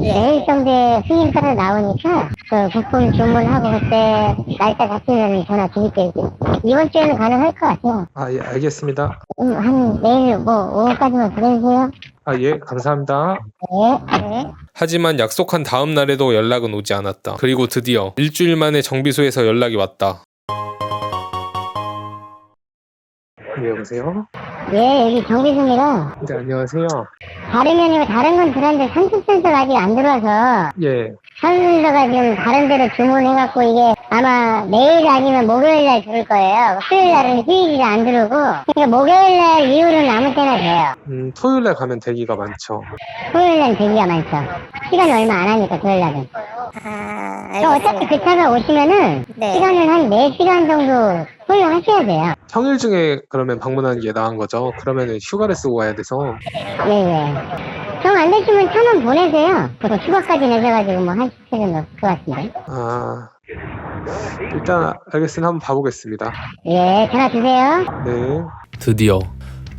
내일 정도에 승인 따라 나오니까 그 부품 주문하고 그때 날짜 잡히면 전화 드릴게요. 이번 주에는 가능할 것 같아요. 예, 알겠습니다. 한 내일 오후까지만 기다리세요. 예, 감사합니다. 네. 네. 하지만 약속한 다음 날에도 연락은 오지 않았다. 그리고 드디어 일주일 만에 정비소에서 연락이 왔다. 네, 여보세요? 예, 여기 정비소입니다. 네, 안녕하세요. 다른 건 들었는데 산소 센서가 아직 안 들어와서 예, 산소 센서가 지금 다른 데로 주문해갖고 이게 아마 내일 아니면 목요일 날 들을 거예요. 수요일 날은 휴일이라 안 들어오고 그러니까 목요일 날 이후로는 아무 때나 돼요. 토요일 날 가면 대기가 많죠. 토요일 날 대기가 많죠. 시간이 얼마 안 하니까 토요일 날은. 어차피 그 차가 오시면은 시간을 한 4시간 정도 소요하셔야 돼요. 평일 중에 그러면 방문하는 게 나은 거죠? 그러면은 휴가를 쓰고 와야 돼서. 네네. 정 안 되시면 차만 보내세요. 보통 휴가까지 내셔가지고 뭐 하시면 없을 것 같은데. 일단 알겠으니 한번 봐보겠습니다. 예, 전화 주세요. 네.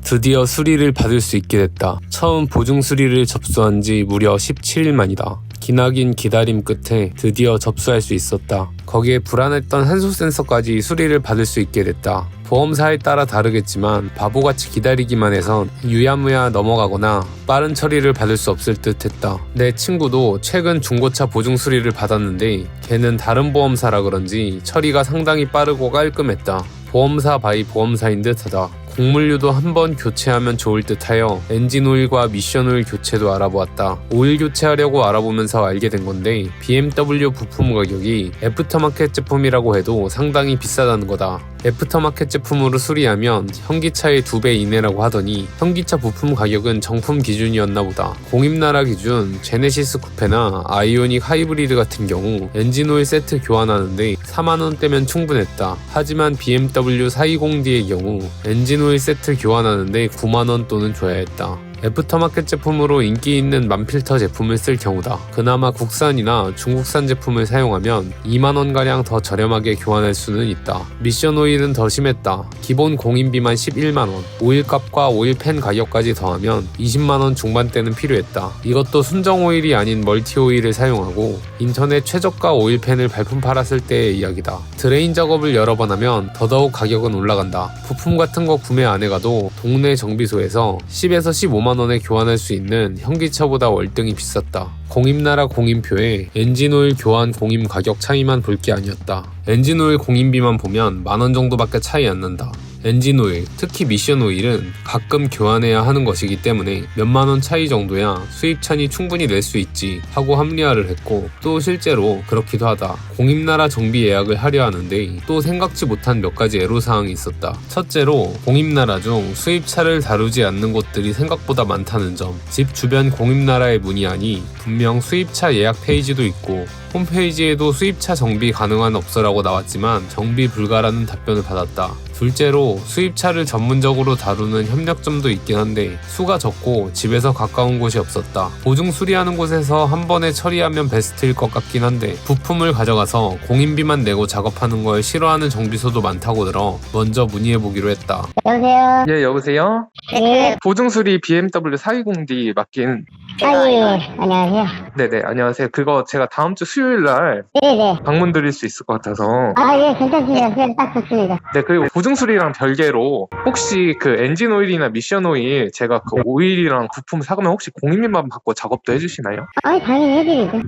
드디어 수리를 받을 수 있게 됐다. 처음 보증 수리를 접수한 지 무려 17일 만이다. 기나긴 기다림 끝에 드디어 접수할 수 있었다. 거기에 불안했던 한소 센서까지 수리를 받을 수 있게 됐다. 보험사에 따라 다르겠지만 바보같이 기다리기만 해선 유야무야 넘어가거나 빠른 처리를 받을 수 없을 듯 했다. 내 친구도 최근 중고차 보증 수리를 받았는데 걔는 다른 보험사라 그런지 처리가 상당히 빠르고 깔끔했다. 보험사 바이 보험사인 듯하다. 곡물류도 한번 교체하면 좋을 듯하여 엔진오일과 미션오일 교체도 알아보았다. 오일 교체하려고 알아보면서 알게 된 건데 BMW 부품 가격이 애프터마켓 제품이라고 해도 상당히 비싸다는 거다. 애프터마켓 제품으로 수리하면 현기차의 2배 이내라고 하더니 현기차 부품 가격은 정품 기준이었나 보다. 공입나라 기준 제네시스 쿠페나 아이오닉 하이브리드 같은 경우 엔진오일 세트 교환하는데 4만원대면 충분했다. 하지만 BMW 420D의 경우 엔진오일 세트 교환하는데 9만원 또는 줘야 했다. 애프터마켓 제품으로 인기 있는 만필터 제품을 쓸 경우다. 그나마 국산이나 중국산 제품을 사용하면 2만원가량 더 저렴하게 교환할 수는 있다. 미션 오일은 더 심했다. 기본 공인비만 11만원, 오일값과 오일팬 가격까지 더하면 20만원 중반대는 필요했다. 이것도 순정 오일이 아닌 멀티 오일을 사용하고 인터넷 최저가 오일팬을 발품 팔았을 때의 이야기다. 드레인 작업을 여러 번 하면 더더욱 가격은 올라간다. 부품 같은 거 구매 안 해가도 동네 정비소에서 10에서 15만원에 교환할 수 있는 현기차보다 월등히 비쌌다. 공임나라 공임표에 엔진오일 교환 공임 가격 차이만 볼 게 아니었다. 엔진오일 공임비만 보면 만원 정도밖에 차이 안 난다. 엔진오일, 특히 미션오일은 가끔 교환해야 하는 것이기 때문에 몇만원 차이 정도야 수입차니 충분히 낼 수 있지 하고 합리화를 했고 또 실제로 그렇기도 하다. 공임나라 정비 예약을 하려 하는데 또 생각지 못한 몇 가지 애로사항이 있었다. 첫째로 공임나라 중 수입차를 다루지 않는 곳들이 생각보다 많다는 점. 집 주변 공임나라에 문의하니 분명 수입차 예약 페이지도 있고 홈페이지에도 수입차 정비 가능한 업소라고 나왔지만 정비 불가라는 답변을 받았다. 둘째로 수입차를 전문적으로 다루는 협력점도 있긴 한데 수가 적고 집에서 가까운 곳이 없었다. 보증 수리하는 곳에서 한 번에 처리하면 베스트일 것 같긴 한데 부품을 가져가서 공인비만 내고 작업하는 걸 싫어하는 정비소도 많다고 들어 먼저 문의해보기로 했다. 여보세요? 예, 여보세요? 네. 보증 수리 BMW 420D 맡긴. 예. 안녕하세요. 네네, 안녕하세요. 그거 제가 다음 주 수요일 날 네네. 방문 드릴 수 있을 것 같아서. 예, 괜찮습니다. 그냥 딱 좋습니다. 네, 그리고 보증 수리랑 별개로 혹시 그 엔진 오일이나 미션 오일 제가 그 오일이랑 부품 사가면 혹시 공인비만 받고 작업도 해주시나요? 당연히 해드리죠.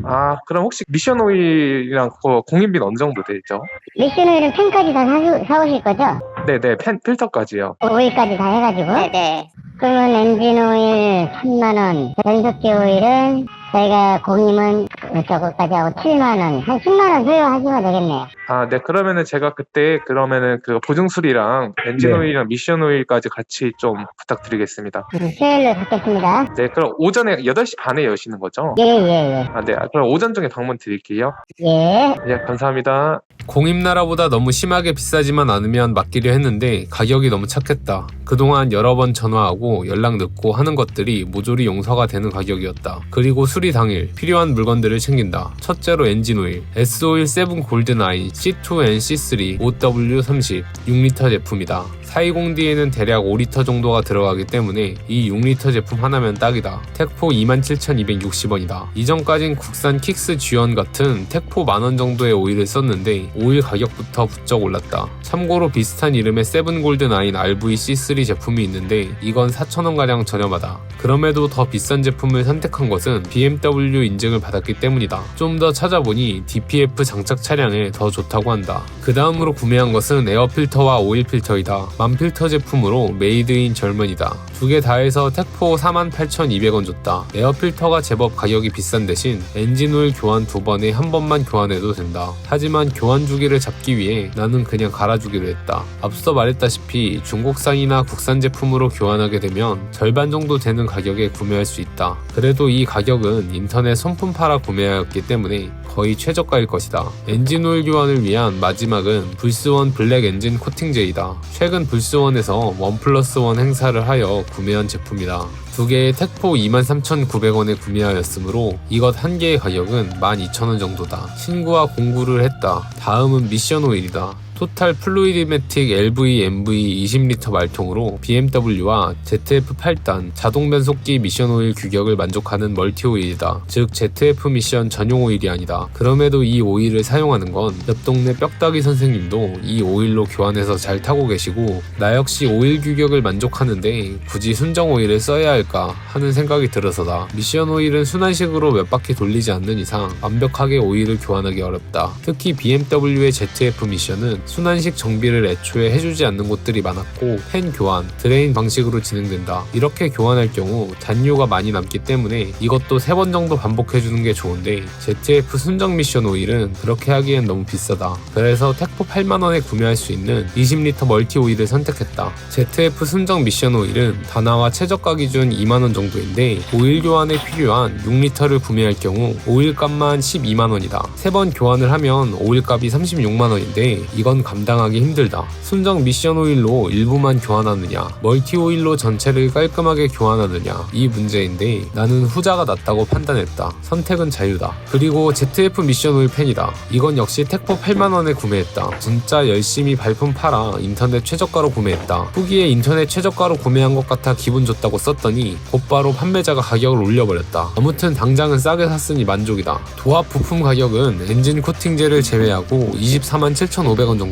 그럼 혹시 미션 오일이랑 그거 공인비는 어느 정도 되죠? 미션 오일은 펜까지 다 사오실 거죠? 네네, 필터까지요. 오일까지 다 해가지고. 네네. 그러면 엔진 오일 3만원, 변속기 오일은 저희가 공임은 저거까지 하고 7만원, 한 10만원 소요하시면 되겠네요. 네, 그러면은 제가 그때 그러면은 그 보증 수리랑 엔진 오일이랑 미션 오일까지 같이 좀 부탁드리겠습니다. 수요일로 받겠습니다. 네, 그럼 오전에 8시 반에 여시는 거죠? 예. 네, 그럼 오전 중에 방문 드릴게요. 예. 네, 감사합니다. 공임나라보다 너무 심하게 비싸지만 않으면 맡기려 했는데 가격이 너무 착했다. 그동안 여러 번 전화하고 연락 늦고 하는 것들이 모조리 용서가 되는 가격이었다. 그리고 수리 당일 필요한 물건들을 챙긴다. 첫째로 엔진오일, S-오일 7 골든아이 C2N C3 5W30 6리터 제품이다. 420D에는 대략 5리터 정도가 들어가기 때문에 이 6리터 제품 하나면 딱이다. 택포 27,260원이다. 이전까진 국산 킥스 G1 같은 택포 만원 정도의 오일을 썼는데 오일 가격부터 부쩍 올랐다. 참고로 비슷한 이름의 세븐골드9 RVC3 제품이 있는데 이건 4,000원가량 저렴하다. 그럼에도 더 비싼 제품을 선택한 것은 BMW 인증을 받았기 때문이다. 좀 더 찾아보니 DPF 장착 차량에 더 좋다고 한다. 그 다음으로 구매한 것은 에어필터와 오일 필터이다. 만필터 제품으로 메이드인 절면이다. 두 개 다 해서 택포 48,200원 줬다. 에어필터가 제법 가격이 비싼 대신 엔진오일 교환 2번에 한 번만 교환해도 된다. 하지만 교환 주기를 잡기 위해 나는 그냥 갈아주기로 했다. 앞서 말했다시피 중국산이나 국산 제품으로 교환하게 되면 절반 정도 되는 가격에 구매할 수 있다. 그래도 이 가격은 인터넷 손품 팔아 구매하였기 때문에 거의 최저가일 것이다. 엔진오일 교환을 위한 마지막은 불스원 블랙 엔진 코팅제이다. 최근 불스원에서 1+1 행사를 하여 구매한 제품이다. 두 개의 택포 23,900원에 구매하였으므로 이것 한 개의 가격은 12,000원 정도다. 친구와 공구를 했다. 다음은 미션 오일이다. 토탈 플루이드매틱 LV MV 20리터 말통으로 BMW와 ZF 8단 자동 변속기 미션 오일 규격을 만족하는 멀티 오일이다. 즉 ZF 미션 전용 오일이 아니다. 그럼에도 이 오일을 사용하는 건 옆 동네 뼈다귀 선생님도 이 오일로 교환해서 잘 타고 계시고 나 역시 오일 규격을 만족하는데 굳이 순정 오일을 써야 할까 하는 생각이 들어서다. 미션 오일은 순환식으로 몇 바퀴 돌리지 않는 이상 완벽하게 오일을 교환하기 어렵다. 특히 BMW의 ZF 미션은 순환식 정비를 애초에 해주지 않는 곳들이 많았고 팬 교환, 드레인 방식으로 진행된다. 이렇게 교환할 경우 잔유가 많이 남기 때문에 이것도 3번 정도 반복해주는 게 좋은데 ZF 순정 미션 오일은 그렇게 하기엔 너무 비싸다. 그래서 택포 8만원에 구매할 수 있는 20리터 멀티 오일을 선택했다. ZF 순정 미션 오일은 다나와 최저가 기준 2만원 정도인데 오일 교환에 필요한 6리터를 구매할 경우 오일값만 12만원이다. 3번 교환을 하면 오일값이 36만원인데 이건 감당하기 힘들다. 순정 미션 오일로 일부만 교환하느냐, 멀티 오일로 전체를 깔끔하게 교환하느냐 이 문제인데 나는 후자가 낫다고 판단했다. 선택은 자유다. 그리고 ZF 미션 오일 팬이다. 이건 역시 택포 8만원에 구매했다. 진짜 열심히 발품 팔아 인터넷 최저가로 구매했다. 후기에 인터넷 최저가로 구매한 것 같아 기분 좋다고 썼더니 곧바로 판매자가 가격을 올려버렸다. 아무튼 당장은 싸게 샀으니 만족이다. 도합 부품 가격은 엔진 코팅제를 제외하고 247,500원 정도다.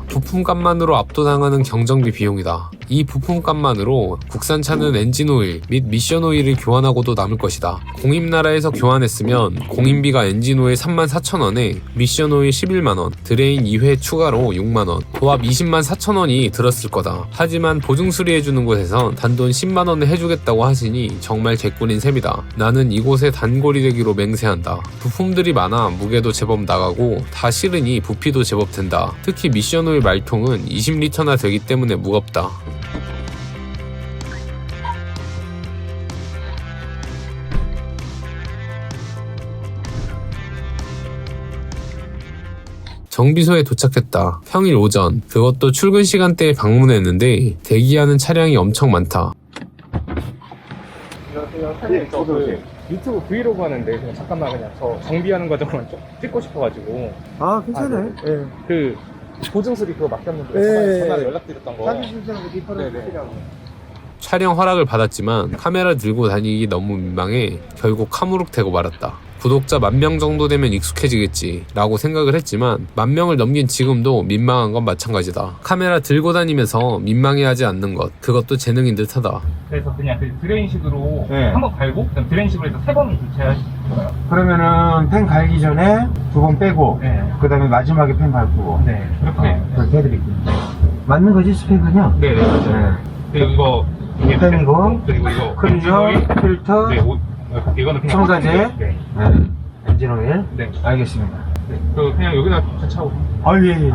부품값만으로 압도당하는 경정비 비용이다. 이 부품값만으로 국산차는 엔진오일 및 미션오일을 교환하고도 남을 것이다. 공임나라에서 교환했으면 공임비가 엔진오일 34,000원에 미션오일 11만원, 드레인 2회 추가로 6만원, 도합 204,000원이 들었을 거다. 하지만 보증수리해주는 곳에선 단돈 10만원에 해주겠다고 하시니 정말 개꿀인 셈이다. 나는 이곳에 단골이 되기로 맹세한다. 부품들이 많아 무게도 제법 나가고 다 실으니 부피도 제법 된다. 특히 미션오일 말통은 20리터나 되기 때문에 무겁다. 정비소에 도착했다. 평일 오전. 그것도 출근 시간대에 방문했는데 대기하는 차량이 엄청 많다. 안녕하세요. 저 유튜브 브이로그 하는데 잠깐만 그냥 저 정비하는 과정만 좀 찍고 싶어가지고. 아, 괜찮아요. 예. 네. 그 보증수리 그거 맡겼는데 네. 전화로 연락드렸던 거. 사진 신청하고 리퍼를 네네. 필요하고. 촬영 허락을 받았지만 카메라 들고 다니기 너무 민망해 결국 카무룩 대고 말았다. 구독자 10,000명 정도 되면 익숙해지겠지 라고 생각을 했지만 10,000명을 넘긴 지금도 민망한 건 마찬가지다. 카메라 들고 다니면서 민망해하지 않는 것, 그것도 재능인 듯하다. 그래서 그냥 그 드레인식으로 네. 한번 갈고 그다음 드레인식으로 해서 3번 교체하실 거예요. 그러면은 펜 갈기 전에 2번 빼고, 네. 그 다음에 마지막에 펜 밟고. 네. 이렇게. 그렇게 해드릴게요. 맞는 거지, 스펙은요? 네, 맞아요. 그리고 이거 이게 펜이고, 그리고 이거 클리어, 필터, 네, 이거는 그냥 첨가제, 네. 엔진 오일. 네. 알겠습니다. 네. 그 그냥 여기다 주차하고. 아, 예, 예.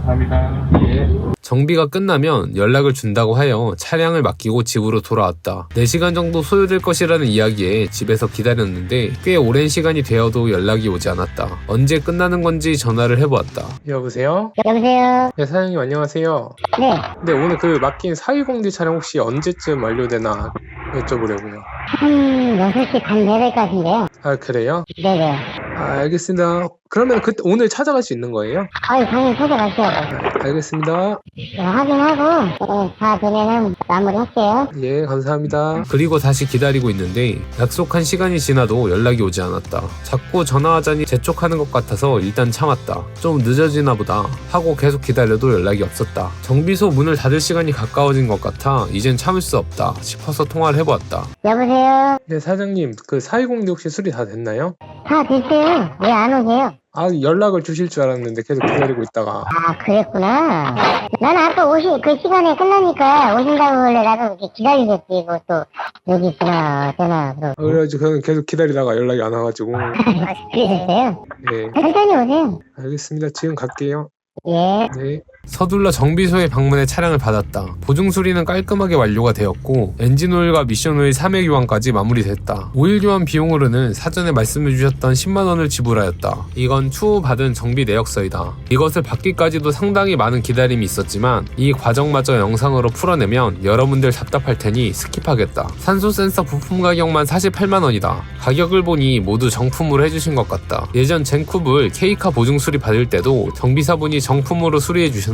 감사합니다. 예. 정비가 끝나면 연락을 준다고 하여 차량을 맡기고 집으로 돌아왔다. 4시간 정도 소요될 것이라는 이야기에 집에서 기다렸는데 꽤 오랜 시간이 되어도 연락이 오지 않았다. 언제 끝나는 건지 전화를 해보았다. 여보세요? 여보세요? 네, 사장님 안녕하세요. 네. 네, 오늘 그 맡긴 420D 차량 혹시 언제쯤 완료되나 여쭤보려고요. 한 6시 반 8시까지인데요. 아, 그래요? 네네. 아, 알겠습니다. 그러면 오늘 찾아갈 수 있는 거예요? 아유, 당연히 찾아가셔야죠. 알겠습니다. 확인하고, 다 되면은 마무리 할게요. 예, 감사합니다. 그리고 다시 기다리고 있는데 약속한 시간이 지나도 연락이 오지 않았다. 자꾸 전화하자니 재촉하는 것 같아서 일단 참았다. 좀 늦어지나 보다 하고 계속 기다려도 연락이 없었다. 정비소 문을 닫을 시간이 가까워진 것 같아 이젠 참을 수 없다 싶어서 통화를 해보았다. 여보세요? 네, 사장님, 그 4206 혹시 수리 다 됐나요? 다 됐어요. 왜 안 오세요? 아, 연락을 주실 줄 알았는데 계속 기다리고 있다가. 아, 그랬구나. 나는 아까 그 시간에 끝나니까 오신다고 원래 나도 이렇게 기다리겠지. 이거 또, 여기 있으나, 어쩌나, 그러고. 그래가지고 저는 계속 기다리다가 연락이 안 와가지고. 그러셨어요? 네, 천천히 오세요. 알겠습니다. 지금 갈게요. 예. 네. 서둘러 정비소에 방문해 차량을 받았다. 보증 수리는 깔끔하게 완료가 되었고 엔진오일과 미션오일 3회 교환까지 마무리됐다. 오일 교환 비용으로는 사전에 말씀해주셨던 10만원을 지불하였다. 이건 추후 받은 정비 내역서이다. 이것을 받기까지도 상당히 많은 기다림이 있었지만 이 과정마저 영상으로 풀어내면 여러분들 답답할 테니 스킵하겠다. 산소 센서 부품 가격만 48만원이다. 가격을 보니 모두 정품으로 해주신 것 같다. 예전 젠쿱을 K카 보증 수리 받을 때도 정비사분이 정품으로 수리해 주셨는데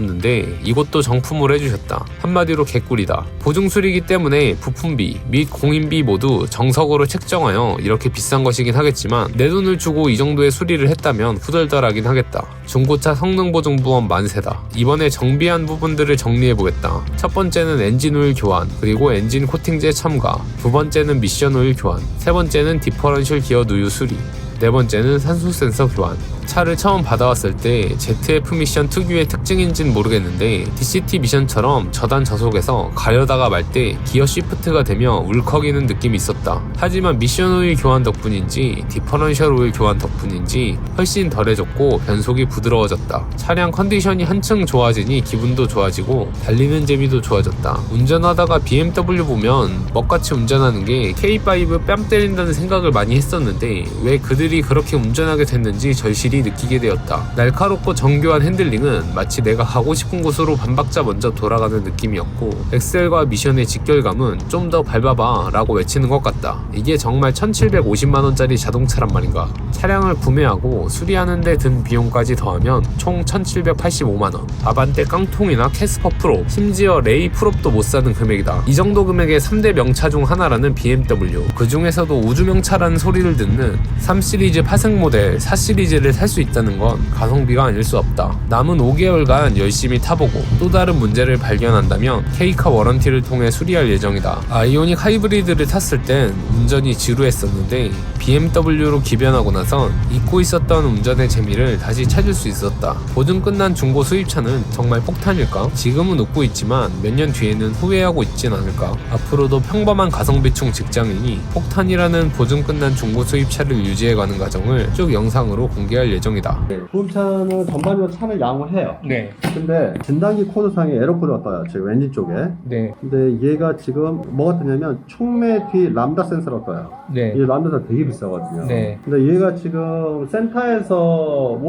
이것도 정품으로 해주셨다. 한마디로 개꿀이다. 보증 수리이기 때문에 부품비 및 공인비 모두 정석으로 책정하여 이렇게 비싼 것이긴 하겠지만 내 돈을 주고 이 정도의 수리를 했다면 후덜덜하긴 하겠다. 중고차 성능보증보험 만세다. 이번에 정비한 부분들을 정리해보겠다. 첫 번째는 엔진오일 교환, 그리고 엔진 코팅제 첨가, 두 번째는 미션오일 교환, 세 번째는 디퍼런셜 기어 누유 수리, 네 번째는 산소 센서 교환. 차를 처음 받아왔을 때 ZF 미션 특유의 특징인진 모르겠는데 DCT 미션처럼 저단 저속에서 가려다가 말 때 기어 쉬프트가 되며 울컥이는 느낌이 있었다. 하지만 미션 오일 교환 덕분인지 디퍼런셜 오일 교환 덕분인지 훨씬 덜해졌고 변속이 부드러워졌다. 차량 컨디션이 한층 좋아지니 기분도 좋아지고 달리는 재미도 좋아졌다. 운전하다가 BMW 보면 멋같이 운전하는 게 K5 뺨 때린다는 생각을 많이 했었는데 왜 그들이 그렇게 운전하게 됐는지 절실히 느끼게 되었다. 날카롭고 정교한 핸들링은 마치 내가 가고 싶은 곳으로 반박자 먼저 돌아가는 느낌이었고 엑셀과 미션의 직결감은 좀 더 밟아봐 라고 외치는 것 같다. 이게 정말 1750만원짜리 자동차란 말인가. 차량을 구매하고 수리하는데 든 비용까지 더하면 총 1785만원. 아반떼 깡통이나 캐스퍼 프로, 심지어 레이 프롭도 못 사는 금액이다. 이 정도 금액의 3대 명차 중 하나라는 BMW. 그 중에서도 우주명차라는 소리를 듣는 3시리즈 파생 모델 4시리즈를 살 수 있다는 건 가성비가 아닐 수 없다. 남은 5개월간 열심히 타보고 또 다른 문제를 발견한다면 K카 워런티를 통해 수리할 예정이다. 아이오닉 하이브리드를 탔을 땐 운전이 지루했었는데 BMW로 기변하고 나선 잊고 있었던 운전의 재미를 다시 찾을 수 있었다. 보증 끝난 중고 수입차는 정말 폭탄일까? 지금은 웃고 있지만 몇 년 뒤에는 후회하고 있진 않을까? 앞으로도 평범한 가성비충 직장인이 폭탄이라는 보증 끝난 중고 수입차를 유지해가는 과정을 쭉 영상으로 공개할 예정이다. 구급차는 전반적으로 차는 양호해요. 네. 근데 진단기 코드상에 에러 코드가 떠요. 지금 엔진 쪽에. 네. 근데 얘가 지금 뭐가 뜨냐면 촉매 뒤 람다 센서가 떠요. 네. 이 람다가 되게 비싸거든요. 네. 근데 얘가 지금 센터에서